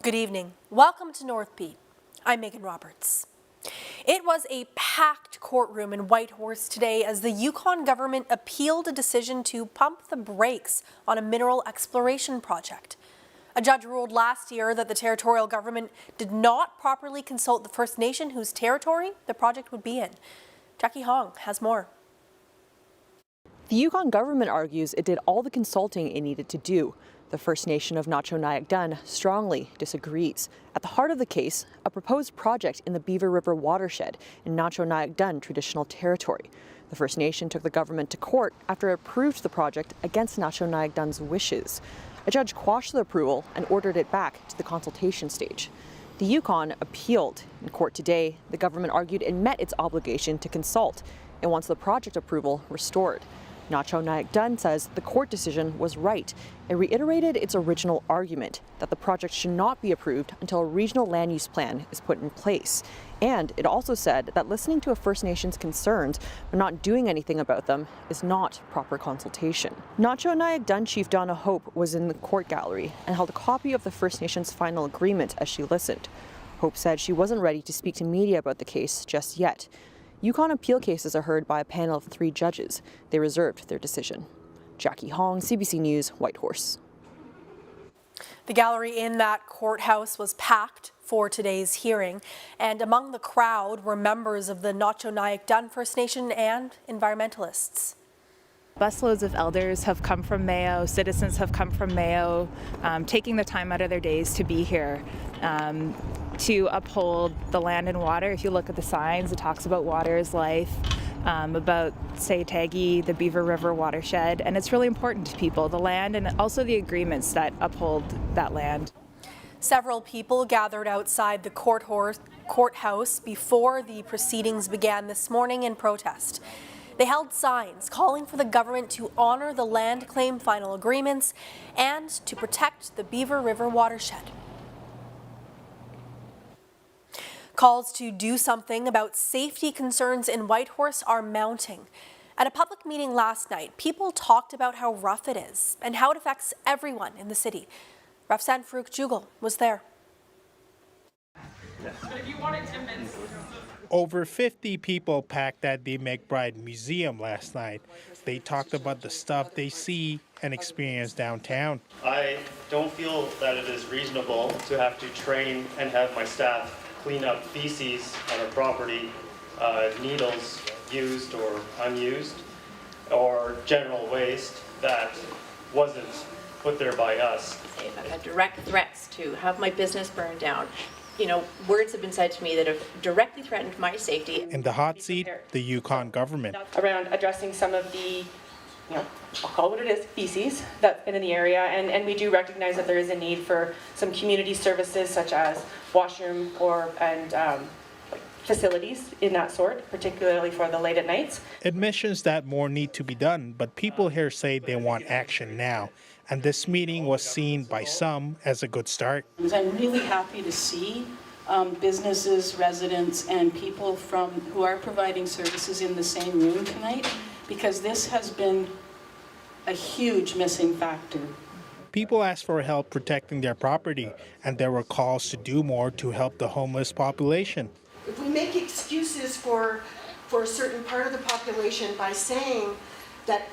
Good evening. Welcome to Northbeat. I'm Megan Roberts. It was a packed courtroom in Whitehorse today as the Yukon government appealed a decision to pump the brakes on a mineral exploration project. A judge ruled last year that the territorial government did not properly consult the First Nation whose territory the project would be in. Jackie Hong has more. The Yukon government argues it did all the consulting it needed to do. The First Nation of Nunut strongly disagrees. At the heart of the case, a proposed project in the Beaver River watershed in Nunut traditional territory. The First Nation took the government to court after it approved the project against Nunut's wishes. A judge quashed the approval and ordered it back to the consultation stage. The Yukon appealed. In court today, the government argued it met its obligation to consult and wants the project approval restored. Nunut says the court decision was right. It reiterated its original argument that the project should not be approved until a regional land use plan is put in place. And it also said that listening to a First Nation's concerns but not doing anything about them is not proper consultation. Nunut Chief Donna Hope was in the court gallery and held a copy of the First Nation's final agreement as she listened. Hope said she wasn't ready to speak to media about the case just yet. Yukon appeal cases are heard by a panel of 3 judges. They reserved their decision. Jackie Hong, CBC News, Whitehorse. The gallery in that courthouse was packed for today's hearing, and among the crowd were members of the Nunut First Nation and environmentalists. Busloads of elders have come from Mayo, citizens have come from Mayo, taking the time out of their days to be here to uphold the land and water. If you look at the signs, it talks about water is life, about Saytagi, the Beaver River watershed, and it's really important to people, the land and also the agreements that uphold that land. Several people gathered outside the courthouse before the proceedings began this morning in protest. They held signs calling for the government to honor the land claim final agreements and to protect the Beaver River watershed. Calls to do something about safety concerns in Whitehorse are mounting. At a public meeting last night, people talked about how rough it is and how it affects everyone in the city. Rafsan Farouk Jugal was there. Over 50 people packed at the McBride Museum last night. They talked about the stuff they see and experience downtown. I don't feel that it is reasonable to have to train and have my staff clean up feces on our property, needles used or unused, or general waste that wasn't put there by us. I've had direct threats to have my business burned down. You know, words have been said to me that have directly threatened my safety. In the hot seat, the Yukon government. Around addressing some of the, I'll call it what it is, feces that's been in the area, and we do recognize that there is a need for some community services such as washroom and facilities in that sort, particularly for the late at nights. Admissions that more need to be done, but people here say they want action now. And this meeting was seen by some as a good start. I'm really happy to see businesses, residents, and people who are providing services in the same room tonight, because this has been a huge missing factor. People asked for help protecting their property, and there were calls to do more to help the homeless population. If we make excuses for a certain part of the population by saying that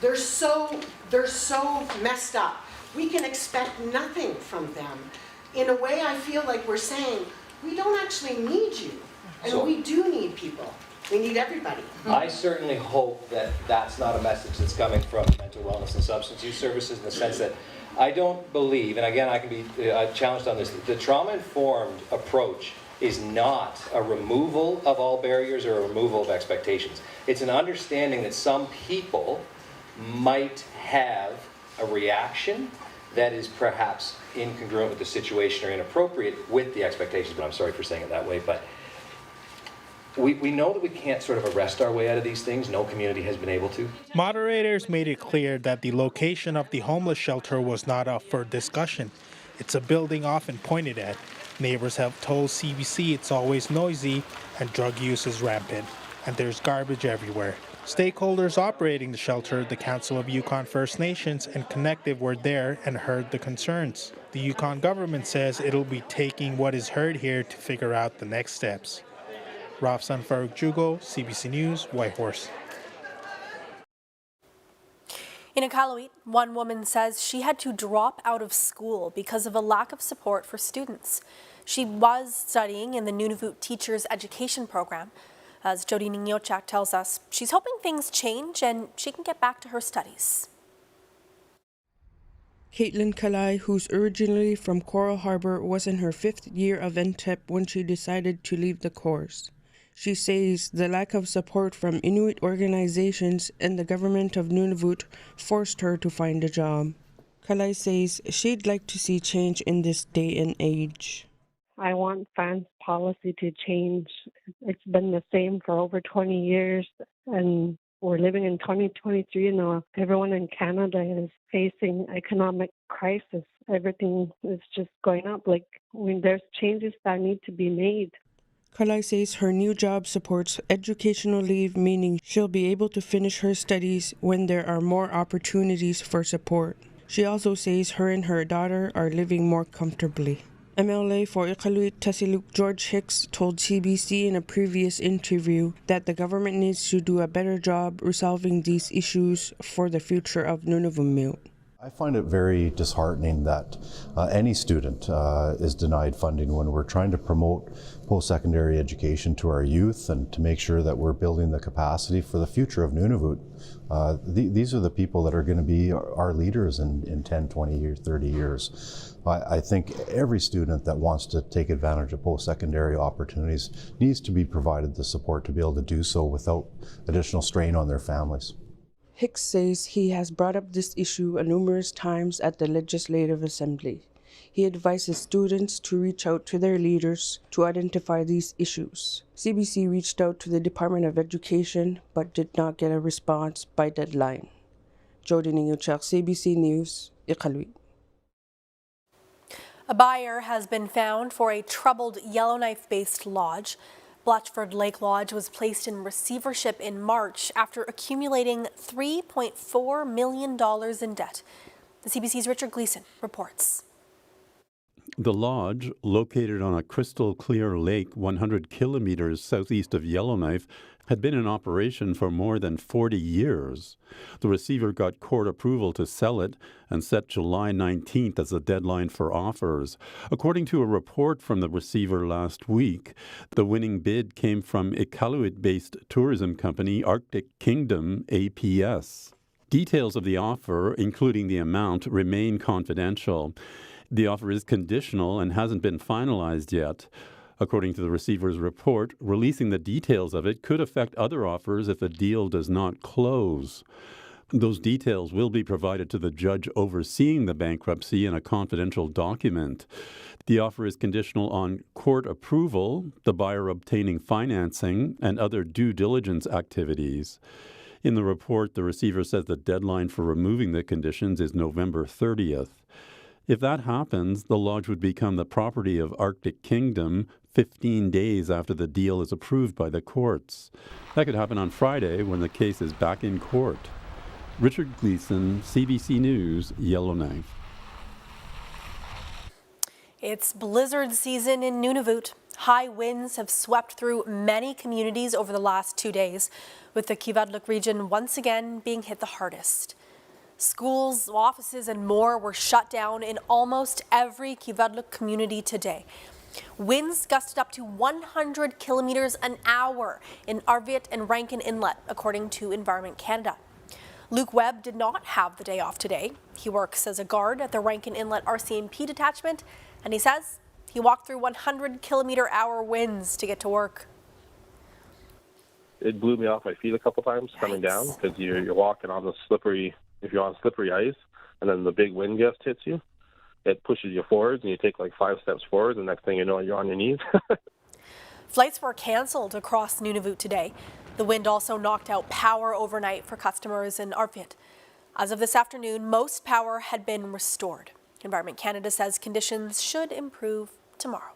they're so messed up, we can expect nothing from them. In a way, I feel like we're saying, we don't actually need you, and we do need people. We need everybody. I certainly hope that that's not a message that's coming from mental wellness and substance use services, in the sense that I don't believe, and again I can be challenged on this, the trauma-informed approach is not a removal of all barriers or a removal of expectations. It's an understanding that some people might have a reaction that is perhaps incongruent with the situation or inappropriate with the expectations, but I'm sorry for saying it that way. But we know that we can't sort of arrest our way out of these things. No community has been able to. Moderators made it clear that the location of the homeless shelter was not up for discussion. It's a building often pointed at. Neighbors have told CBC it's always noisy and drug use is rampant, and there's garbage everywhere. Stakeholders operating the shelter, the Council of Yukon First Nations and Connective, were there and heard the concerns. The Yukon government says it'll be taking what is heard here to figure out the next steps. Rafsan Farouk Jugo, CBC News, Whitehorse. In Iqaluit, one woman says she had to drop out of school because of a lack of support for students. She was studying in the Nunut Teachers Education Program. As Jody Ningyochak tells us, she's hoping things change and she can get back to her studies. Caitlin Kalai, who's originally from Coral Harbor, was in her 5th year of NTEP when she decided to leave the course. She says the lack of support from Inuit organizations and the government of Nunavut forced her to find a job. Kalai says she'd like to see change in this day and age. I want fans policy to change. It's been the same for over 20 years, and we're living in 2023 now. Everyone in Canada is facing economic crisis. Everything is just going up. There's changes that need to be made. Kalai says her new job supports educational leave, meaning she'll be able to finish her studies when there are more opportunities for support. She also says her and her daughter are living more comfortably. MLA for Iqaluit Tasiluk George Hicks told CBC in a previous interview that the government needs to do a better job resolving these issues for the future of Nunavummiut. I find it very disheartening that any student is denied funding when we're trying to promote post-secondary education to our youth and to make sure that we're building the capacity for the future of Nunavut. These are the people that are going to be our leaders in 10, 20 years, 30 years. I think every student that wants to take advantage of post-secondary opportunities needs to be provided the support to be able to do so without additional strain on their families. Hicks says he has brought up this issue numerous times at the Legislative Assembly. He advises students to reach out to their leaders to identify these issues. CBC reached out to the Department of Education but did not get a response by deadline. Jody Ningyochak, CBC News, Iqaluit. A buyer has been found for a troubled Yellowknife-based lodge. Blackford Lake Lodge was placed in receivership in March after accumulating $3.4 million in debt. The CBC's Richard Gleason reports. The lodge, located on a crystal clear lake 100 kilometers southeast of Yellowknife, had been in operation for more than 40 years. The receiver got court approval to sell it and set July 19th as the deadline for offers. According to a report from the receiver last week, the winning bid came from Iqaluit-based tourism company Arctic Kingdom, APS. Details of the offer, including the amount, remain confidential. The offer is conditional and hasn't been finalized yet. According to the receiver's report, releasing the details of it could affect other offers if the deal does not close. Those details will be provided to the judge overseeing the bankruptcy in a confidential document. The offer is conditional on court approval, the buyer obtaining financing, and other due diligence activities. In the report, the receiver says the deadline for removing the conditions is November 30th. If that happens, the lodge would become the property of Arctic Kingdom 15 days after the deal is approved by the courts. That could happen on Friday when the case is back in court. Richard Gleason, CBC News, Yellowknife. It's blizzard season in Nunavut. High winds have swept through many communities over the last 2 days, with the Kivadluk region once again being hit the hardest. Schools, offices, and more were shut down in almost every Kivadluk community today. Winds gusted up to 100 kilometers an hour in Arvit and Rankin Inlet, according to Environment Canada. Luke Webb did not have the day off today. He works as a guard at the Rankin Inlet RCMP detachment, and he says he walked through 100-kilometer-hour winds to get to work. It blew me off my feet a couple times coming down because you're walking on the slippery, if you're on slippery ice, and then the big wind gust hits you. It pushes you forwards, and you take like 5 steps forward, and the next thing you know, you're on your knees. Flights were canceled across Nunavut today. The wind also knocked out power overnight for customers in Arvit. As of this afternoon, most power had been restored. Environment Canada says conditions should improve tomorrow.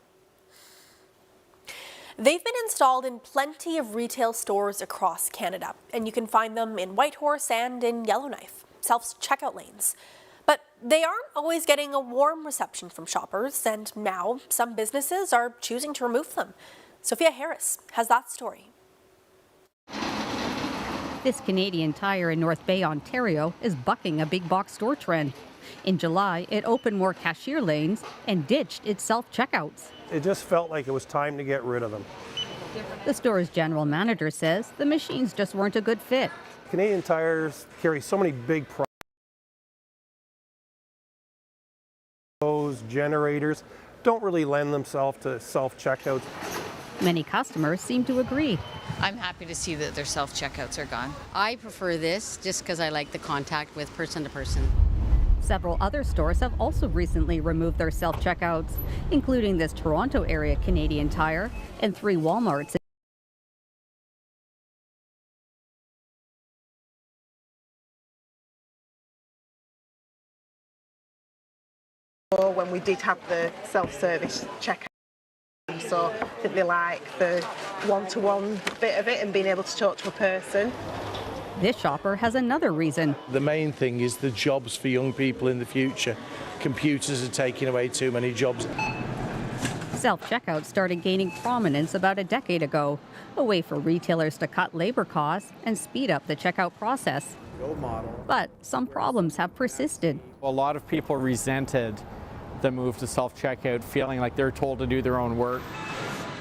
They've been installed in plenty of retail stores across Canada, and you can find them in Whitehorse and in Yellowknife, self-checkout lanes. But they aren't always getting a warm reception from shoppers, and now some businesses are choosing to remove them. Sophia Harris has that story. This Canadian Tire in North Bay, Ontario, is bucking a big box store trend. In July, it opened more cashier lanes and ditched its self-checkouts. It just felt like it was time to get rid of them. The store's general manager says the machines just weren't a good fit. Canadian Tires carry so many big products. Those generators don't really lend themselves to self-checkouts. Many customers seem to agree. I'm happy to see that their self-checkouts are gone. I prefer this just because I like the contact with person to person. Several other stores have also recently removed their self-checkouts, including this Toronto area Canadian Tire and 3 Walmarts. When we did have the self-service checkout, so I think they like the one-to-one bit of it and being able to talk to a person. This shopper has another reason. The main thing is the jobs for young people in the future. Computers are taking away too many jobs. Self-checkout started gaining prominence about a decade ago, a way for retailers to cut labor costs and speed up the checkout process. But some problems have persisted. A lot of people resented the move to self-checkout, feeling like they're told to do their own work.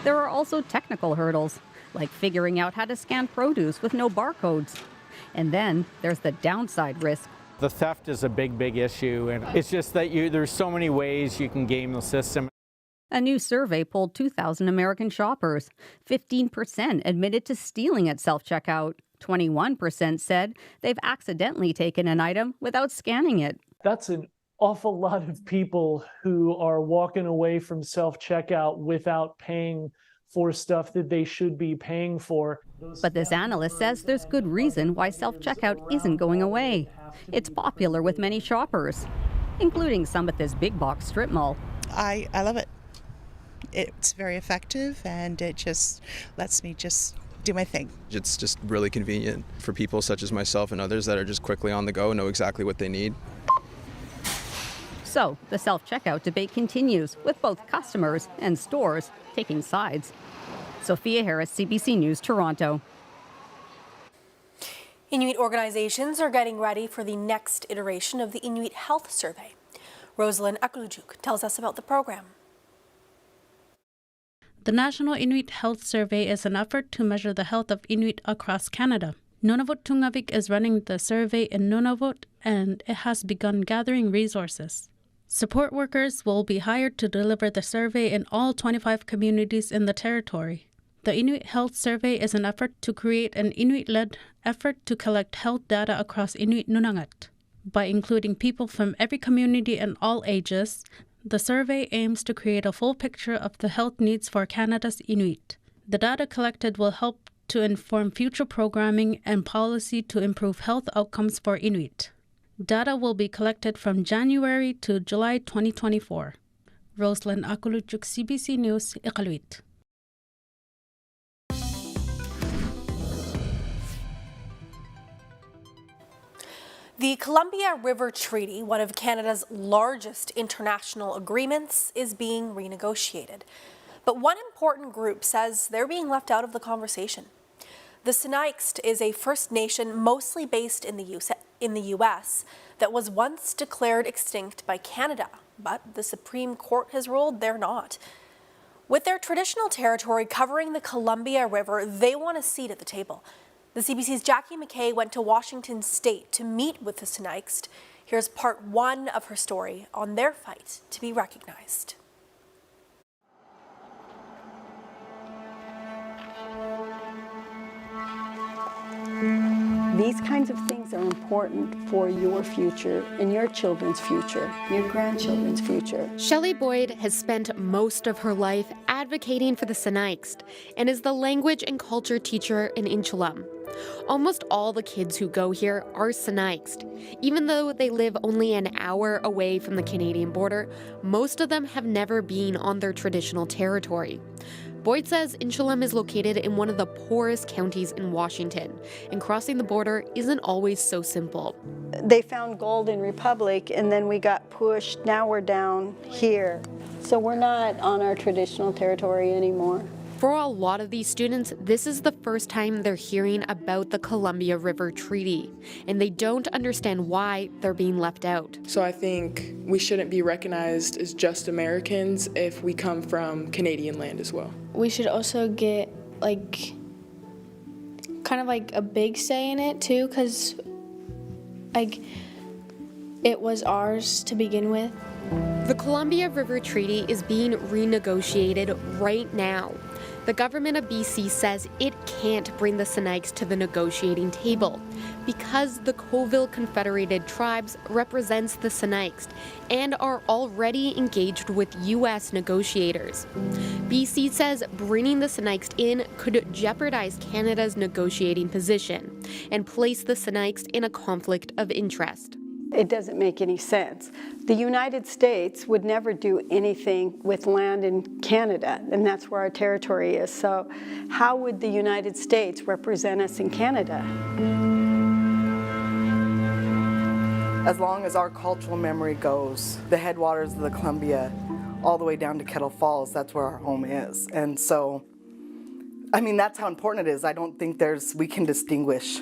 There are also technical hurdles, like figuring out how to scan produce with no barcodes. And then there's the downside risk. The theft is a big issue, and it's just that there's so many ways you can game the system. A new survey polled 2,000 American shoppers. 15% admitted to stealing at self-checkout. 21% said they've accidentally taken an item without scanning it. That's an awful lot of people who are walking away from self-checkout without paying for stuff that they should be paying for. But this analyst says there's good reason why self-checkout isn't going away. It's popular with many shoppers, including some at this big box strip mall. I love it. It's very effective, and it just lets me just do my thing. It's just really convenient for people such as myself and others that are just quickly on the go, know exactly what they need. So the self-checkout debate continues, with both customers and stores taking sides. Sophia Harris, CBC News, Toronto. Inuit organizations are getting ready for the next iteration of the Inuit Health Survey. Rosalind Akulujuk tells us about the program. The National Inuit Health Survey is an effort to measure the health of Inuit across Canada. Nunavut Tungavik is running the survey in Nunavut, and it has begun gathering resources. Support workers will be hired to deliver the survey in all 25 communities in the territory. The Inuit Health Survey is an effort to create an Inuit-led effort to collect health data across Inuit Nunangat. By including people from every community and all ages, the survey aims to create a full picture of the health needs for Canada's Inuit. The data collected will help to inform future programming and policy to improve health outcomes for Inuit. Data will be collected from January to July 2024. Rosalind Akulujuk, CBC News, Iqaluit. The Columbia River Treaty, one of Canada's largest international agreements, is being renegotiated. But one important group says they're being left out of the conversation. The Sinixt is a First Nation mostly based in the U.S. that was once declared extinct by Canada, but the Supreme Court has ruled they're not. With their traditional territory covering the Columbia River, they want a seat at the table. The CBC's Jackie McKay went to Washington State to meet with the Sinixt. Here's part one of her story on their fight to be recognized. These kinds of things are important for your future and your children's future, your grandchildren's future. Shelley Boyd has spent most of her life advocating for the Sinixt and is the language and culture teacher in Inchulum. Almost all the kids who go here are Sinixt. Even though they live only an hour away from the Canadian border, most of them have never been on their traditional territory. Boyd says Inchulum is located in one of the poorest counties in Washington, and crossing the border isn't always so simple. They found gold in Republic, and then we got pushed. Now we're down here. So we're not on our traditional territory anymore. For a lot of these students, this is the first time they're hearing about the Columbia River Treaty, and they don't understand why they're being left out. So I think we shouldn't be recognized as just Americans if we come from Canadian land as well. We should also get kind of a big say in it too, because it was ours to begin with. The Columbia River Treaty is being renegotiated right now. The government of BC says it can't bring the Sinaiks to the negotiating table because the Colville Confederated Tribes represents the Sinaiks and are already engaged with U.S. negotiators. BC says bringing the Sinaiks in could jeopardize Canada's negotiating position and place the Sinaiks in a conflict of interest. It doesn't make any sense. The United States would never do anything with land in Canada, and that's where our territory is. So how would the United States represent us in Canada? As long as our cultural memory goes, the headwaters of the Columbia, all the way down to Kettle Falls, that's where our home is. And so, that's how important it is. I don't think we can distinguish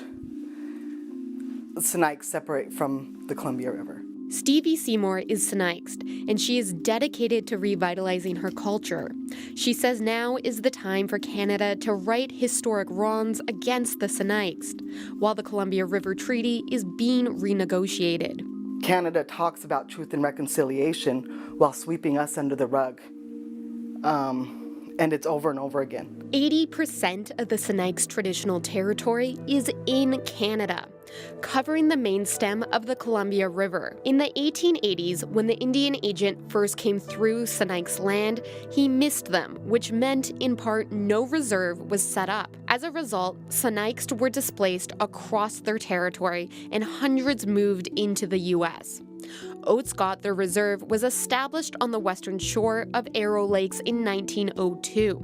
Sinaiks separate from the Columbia River. Stevie Seymour is Sinaiks, and she is dedicated to revitalizing her culture. She says now is the time for Canada to right historic wrongs against the Sinaiks, while the Columbia River Treaty is being renegotiated. Canada talks about truth and reconciliation while sweeping us under the rug. And it's over and over again. 80% of the Sinaiks' traditional territory is in Canada, covering the main stem of the Columbia River. In the 1880s, when the Indian agent first came through Sinaiks' land, he missed them, which meant, in part, no reserve was set up. As a result, Sinaiks were displaced across their territory, and hundreds moved into the U.S. Oates Scott, their reserve, was established on the western shore of Arrow Lakes in 1902.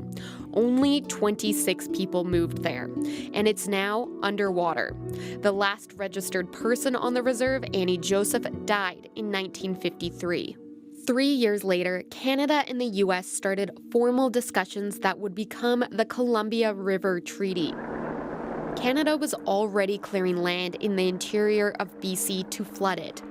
Only 26 people moved there, and it's now underwater. The last registered person on the reserve, Annie Joseph, died in 1953. 3 years later, Canada and the U.S. started formal discussions that would become the Columbia River Treaty. Canada was already clearing land in the interior of BC to flood it.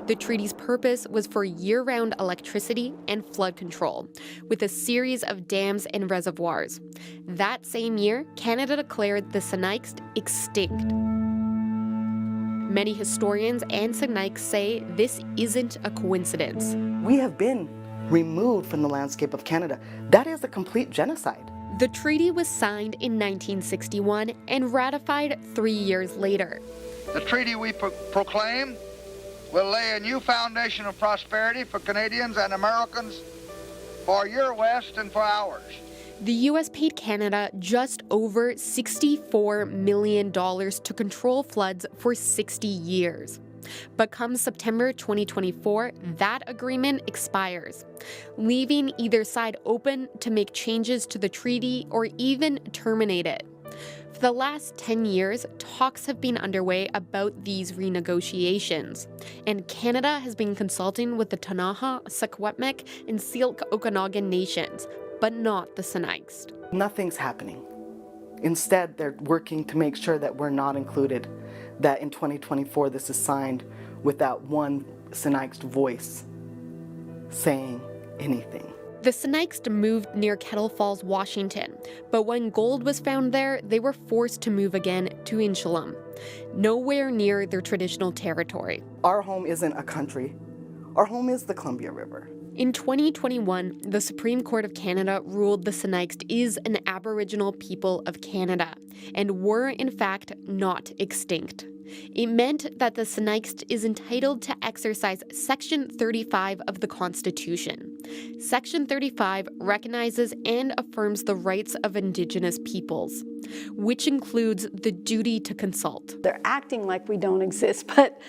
The treaty's purpose was for year-round electricity and flood control, with a series of dams and reservoirs. That same year, Canada declared the Sinaiks extinct. Many historians and Sinaiks say this isn't a coincidence. We have been removed from the landscape of Canada. That is a complete genocide. The treaty was signed in 1961 and ratified 3 years later. The treaty we proclaim will lay a new foundation of prosperity for Canadians and Americans, for your West and for ours. The U.S. paid Canada just over $64 million to control floods for 60 years. But come September 2024, that agreement expires, leaving either side open to make changes to the treaty or even terminate it. For the last 10 years, talks have been underway about these renegotiations, and Canada has been consulting with the Ktunaxa, Secwepemc, and Syilx Okanagan nations, but not the Sinaiks. Nothing's happening. Instead, they're working to make sure that we're not included, that in 2024 this is signed without one Sinaiks voice saying anything. The Sinaiks moved near Kettle Falls, Washington, but when gold was found there, they were forced to move again to Inchulum, nowhere near their traditional territory. Our home isn't a country. Our home is the Columbia River. In 2021, the Supreme Court of Canada ruled the Sinaiks is an Aboriginal people of Canada and were, in fact, not extinct. It meant that the Sinaiks is entitled to exercise Section 35 of the Constitution. Section 35 recognizes and affirms the rights of Indigenous peoples, which includes the duty to consult. They're acting like we don't exist, but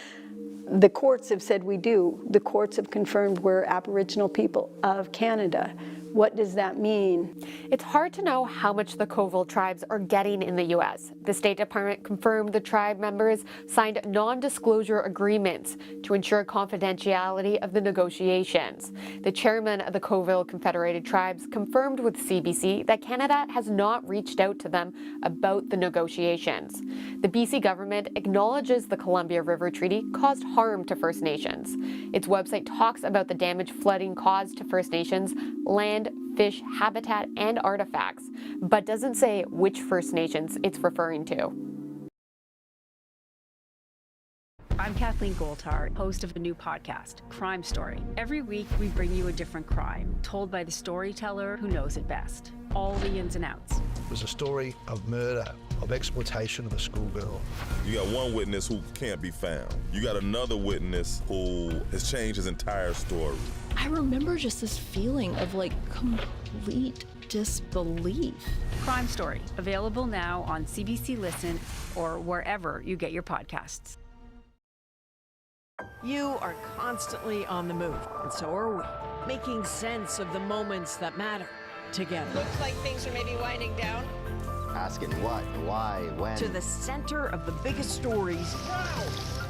the courts have said we do. The courts have confirmed we're Aboriginal people of Canada. What does that mean? It's hard to know how much the Colville tribes are getting in the U.S. The State Department confirmed the tribe members signed non-disclosure agreements to ensure confidentiality of the negotiations. The chairman of the Colville Confederated Tribes confirmed with CBC that Canada has not reached out to them about the negotiations. The BC government acknowledges the Columbia River Treaty caused harm to First Nations. Its website talks about the damage flooding caused to First Nations land, fish, habitat, and artifacts, but doesn't say which First Nations it's referring to. I'm Kathleen Goldhar, host of the new podcast, Crime Story. Every week, we bring you a different crime, told by the storyteller who knows it best. All the ins and outs. It was a story of murder, of exploitation of a schoolgirl. You got one witness who can't be found. You got another witness who has changed his entire story. I remember just this feeling of like complete disbelief. Crime Story, available now on CBC Listen or wherever you get your podcasts. You are constantly on the move, and so are we, making sense of the moments that matter together. Looks like things are maybe winding down. Asking what, why, when. To the center of the biggest stories,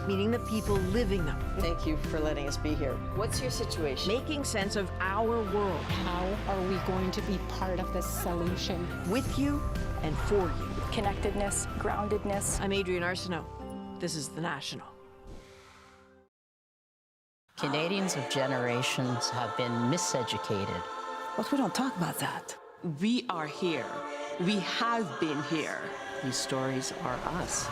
meeting the people living them. Thank you for letting us be here. What's your situation? Making sense of our world. How are we going to be part of this solution? With you and for you. Connectedness, groundedness. I'm Adrienne Arsenault. This is The National. Canadians of generations have been miseducated. But we don't talk about that. We are here. We have been here. These stories are us.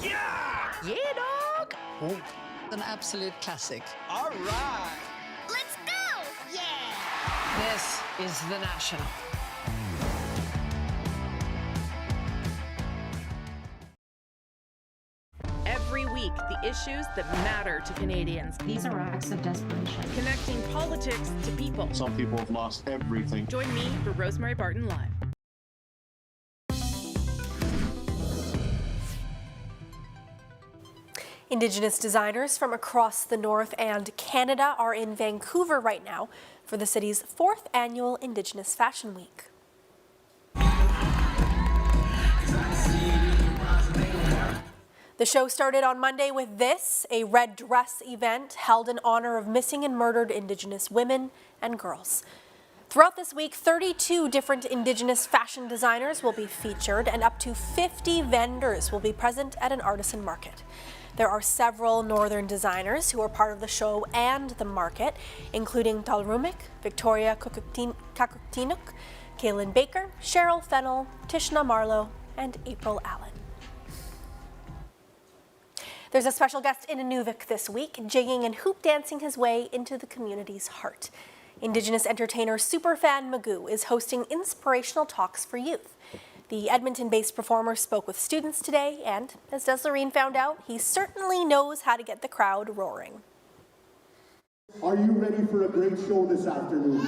Yeah, dog! Oh, an absolute classic. All right. Let's go! Yeah! This is The National. Every week, the issues that matter to Canadians. These are acts of desperation. Connecting politics to people. Some people have lost everything. Join me for Rosemary Barton Live. Indigenous designers from across the North and Canada are in Vancouver right now for the city's 4th annual Indigenous Fashion Week. The show started on Monday with this, a red dress event held in honor of missing and murdered Indigenous women and girls. Throughout this week, 32 different Indigenous fashion designers will be featured and up to 50 vendors will be present at an artisan market. There are several northern designers who are part of the show and the market, including Talrumik, Victoria Kakuktinuk, Kaylin Baker, Cheryl Fennell, Tishna Marlowe, and April Allen. There's a special guest in Nunut this week, jigging and hoop dancing his way into the community's heart. Indigenous entertainer Superfan Magoo is hosting inspirational talks for youth. The Edmonton-based performer spoke with students today, and as Desloreen found out, he certainly knows how to get the crowd roaring. Are you ready for a great show this afternoon?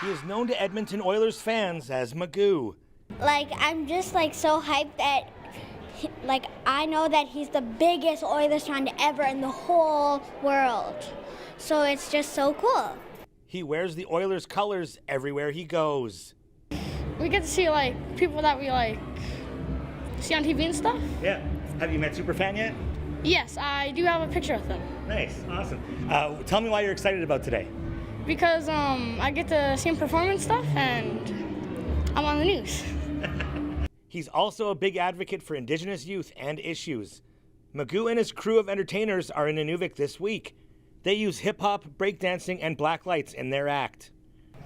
He is known to Edmonton Oilers fans as Magoo. I'm just so hyped that I know that he's the biggest Oilers fan ever in the whole world. So it's just so cool. He wears the Oilers colors everywhere he goes. We get to see people that we see on TV and stuff. Yeah. Have you met Superfan yet? Yes, I do have a picture with him. Nice, awesome. Tell me why you're excited about today. Because I get to see him perform and stuff, and I'm on the news. He's also a big advocate for Indigenous youth and issues. Magoo and his crew of entertainers are in Nunut this week. They use hip-hop, breakdancing, and black lights in their act.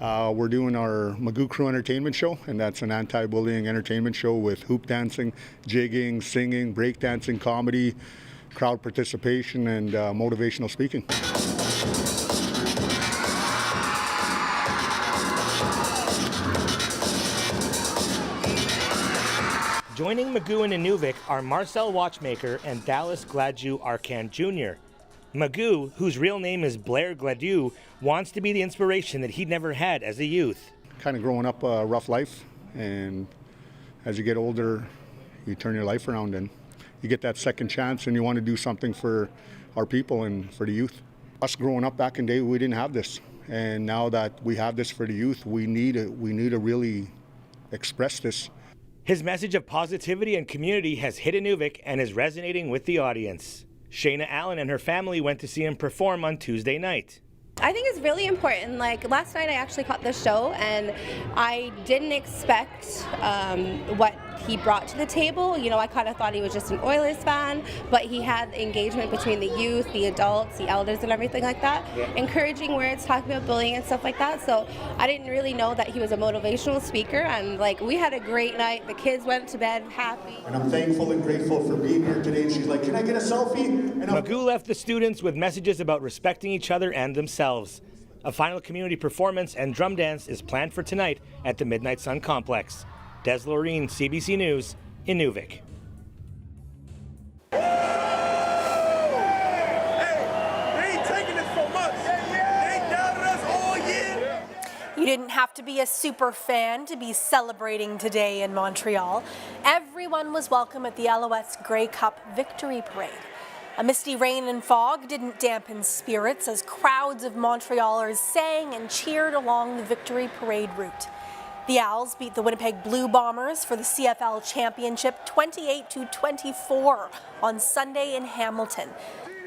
We're doing our Magoo Crew Entertainment Show, and that's an anti-bullying entertainment show with hoop dancing, jigging, singing, breakdancing, comedy, crowd participation, and motivational speaking. Joining Magoo in Nunut are Marcel Watchmaker and Dallas Gladue Arcan Jr. Magoo, whose real name is Blair Gladue, wants to be the inspiration that he'd never had as a youth. Kind of growing up a rough life, and as you get older, you turn your life around and you get that second chance and you want to do something for our people and for the youth. Us growing up back in the day, we didn't have this. And now that we have this for the youth, we need to really express this. His message of positivity and community has hit Inuvik and is resonating with the audience. Shayna Allen and her family went to see him perform on Tuesday night. I think it's really important. Like last night I actually caught the show and I didn't expect what he brought to the table. You know, I kind of thought he was just an Oilers fan, but he had engagement between the youth, the adults, the elders and everything like that. Yeah. Encouraging words, talking about bullying and stuff like that. So I didn't really know that he was a motivational speaker, and like we had a great night. The kids went to bed happy. And I'm thankful and grateful for being here today. And she's like, can I get a selfie? And Magoo left the students with messages about respecting each other and themselves. A final community performance and drum dance is planned for tonight at the Midnight Sun Complex. Des Loreen, CBC News, Inuvik. You didn't have to be a super fan to be celebrating today in Montreal. Everyone was welcome at the Alouettes Grey Cup Victory Parade. A misty rain and fog didn't dampen spirits as crowds of Montrealers sang and cheered along the Victory Parade route. The Owls beat the Winnipeg Blue Bombers for the CFL Championship 28-24 on Sunday in Hamilton.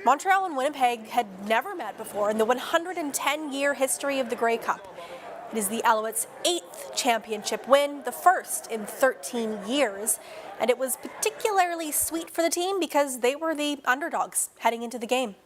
Montreal and Winnipeg had never met before in the 110-year history of the Grey Cup. It is the Alouettes' 8th championship win, the first in 13 years, and it was particularly sweet for the team because they were the underdogs heading into the game.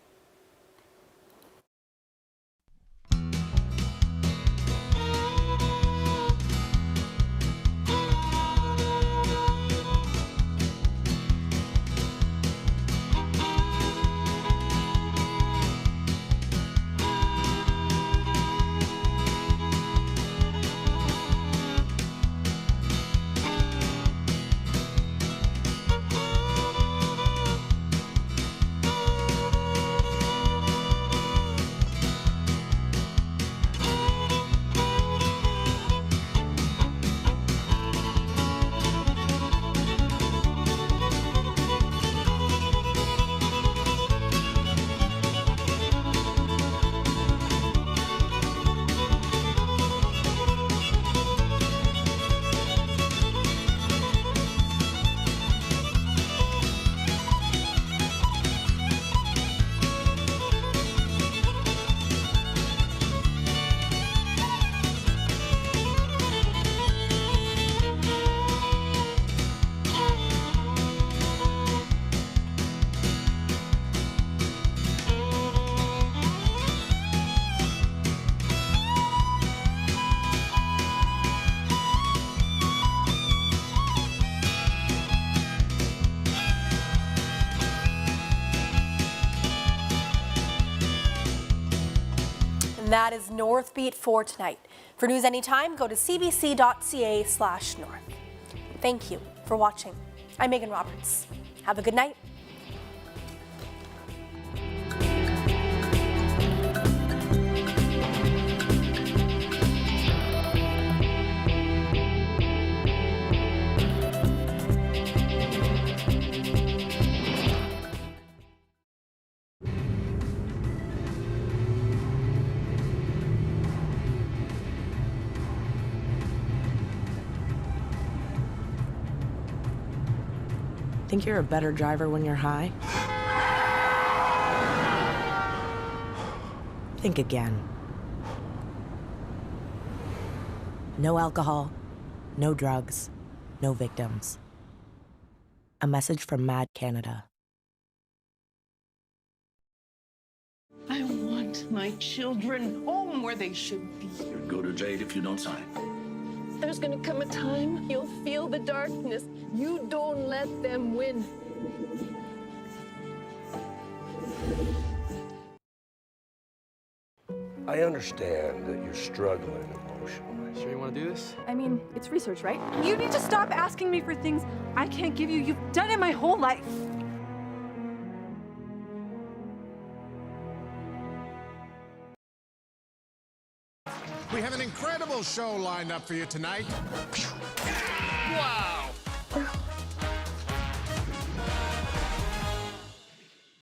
That is Northbeat for tonight. For news anytime, go to cbc.ca/north. Thank you for watching. I'm Megan Roberts. Have a good night. Think you're a better driver when you're high? Think again. No alcohol, no drugs, no victims. A message from Mad Canada. I want my children home where they should be. You'll go to jail if you don't sign. There's gonna come a time you'll feel the darkness. You don't let them win. I understand that you're struggling emotionally. Sure you want to do this? I mean, it's research, right? You need to stop asking me for things I can't give you. You've done it my whole life. We have an incredible show lined up for you tonight. Wow!